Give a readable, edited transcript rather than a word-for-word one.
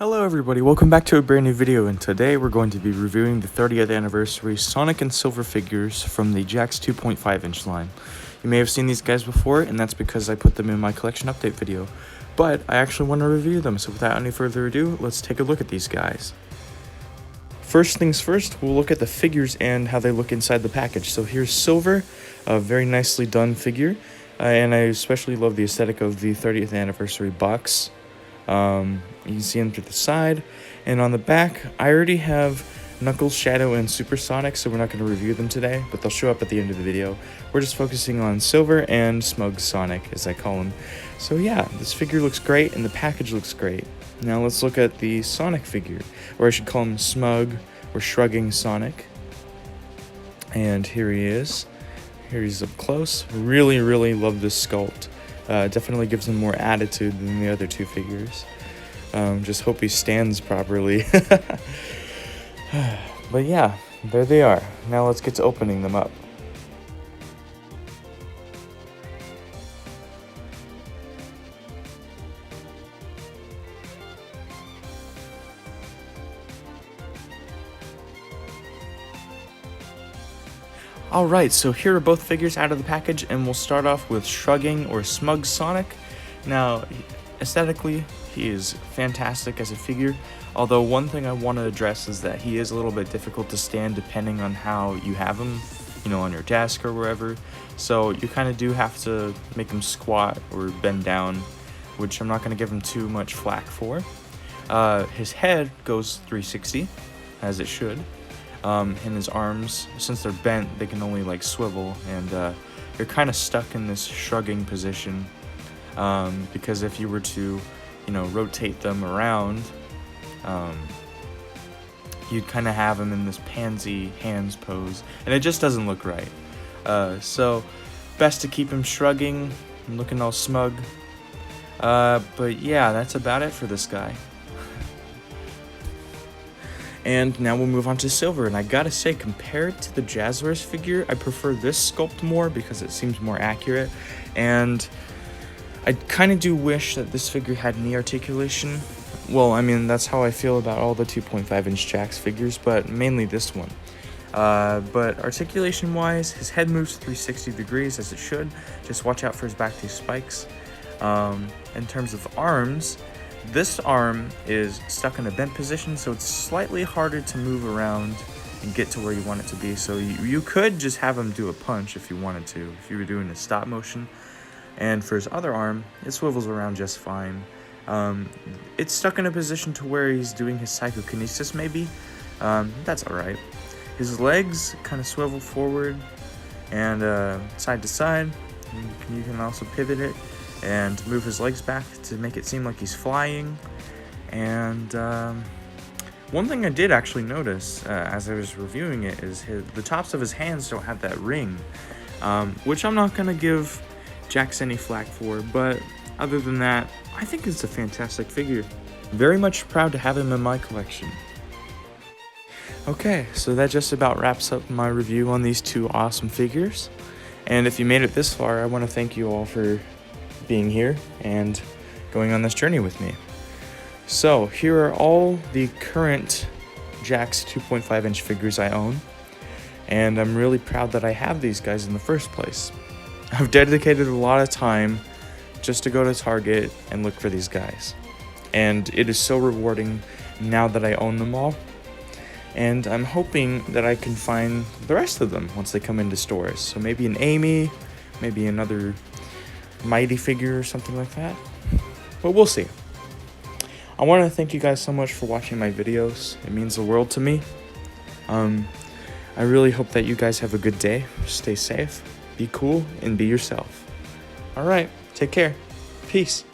Hello everybody, welcome back to a brand new video, and today we're going to be reviewing the 30th anniversary Sonic and Silver figures from the Jakks 2.5-inch line. You may have seen these guys before, and that's because I put them in my collection update video, but I actually want to review them, so without any further ado, let's take a look at these guys. First things first, we'll look at the figures and how they look inside the package. So here's Silver, a very nicely done figure, and I especially love the aesthetic of the 30th anniversary box. You can see him through the side, and on the back I already have Knuckles, Shadow, and Super Sonic, so we're not going to review them today, but they'll show up at the end of the video. We're just focusing on Silver and Smudge Sonic, as I call him. So yeah, this figure looks great and the package looks great. Now let's look at the Sonic figure, or I should call him Smug or Shrugging Sonic. And here he is. Here he's up close. Really love this sculpt. Definitely gives him more attitude than the other two figures. Just hope he stands properly. But yeah, there they are. Now let's get to opening them up. Alright, so here are both figures out of the package, and we'll start off with Shrugging or Smudge Sonic. Now, aesthetically, he is fantastic as a figure, although one thing I want to address is that he is a little bit difficult to stand depending on how you have him, you know, on your desk or wherever. So you kind of do have to make him squat or bend down, which I'm not going to give him too much flack for. His head goes 360, as it should. And his arms, since they're bent, they can only like swivel, and you're kind of stuck in this shrugging position, because if you were to, you know, rotate them around, you'd kind of have him in this pansy hands pose, and it just doesn't look right. So best to keep him shrugging and looking all smug. But yeah, that's about it for this guy. And now we'll move on to Silver, and I gotta say, compared to the Jazzwares figure, I prefer this sculpt more because it seems more accurate, and I kind of do wish that this figure had knee articulation. Well, I mean, that's how I feel about all the 2.5-inch Jakks figures, but mainly this one. But articulation-wise, his head moves 360 degrees, as it should. Just watch out for his back tooth spikes. In terms of arms, this arm is stuck in a bent position, so it's slightly harder to move around and get to where you want it to be. So you could just have him do a punch if you wanted to, if you were doing a stop motion. And for his other arm, it swivels around just fine. It's stuck in a position to where he's doing his psychokinesis maybe. That's alright. His legs kind of swivel forward and side to side. You can also pivot it and move his legs back to make it seem like he's flying. And one thing I did actually notice as I was reviewing it is the tops of his hands don't have that ring, which I'm not gonna give Jakks any flack for, but other than that, I think it's a fantastic figure. Very much proud to have him in my collection. Okay, so that just about wraps up my review on these two awesome figures. And if you made it this far, I want to thank you all for being here and going on this journey with me. So here are all the current Jakks 2.5-inch figures I own, and I'm really proud that I have these guys in the first place. I've dedicated a lot of time just to go to Target and look for these guys, and it is so rewarding now that I own them all, and I'm hoping that I can find the rest of them once they come into stores. So maybe an Amy, maybe another Mighty figure or something like that, but we'll see. I want to thank you guys so much for watching my videos. It means the world to me. I really hope that you guys have a good day. Stay safe, be cool, and be yourself. Alright, take care. Peace.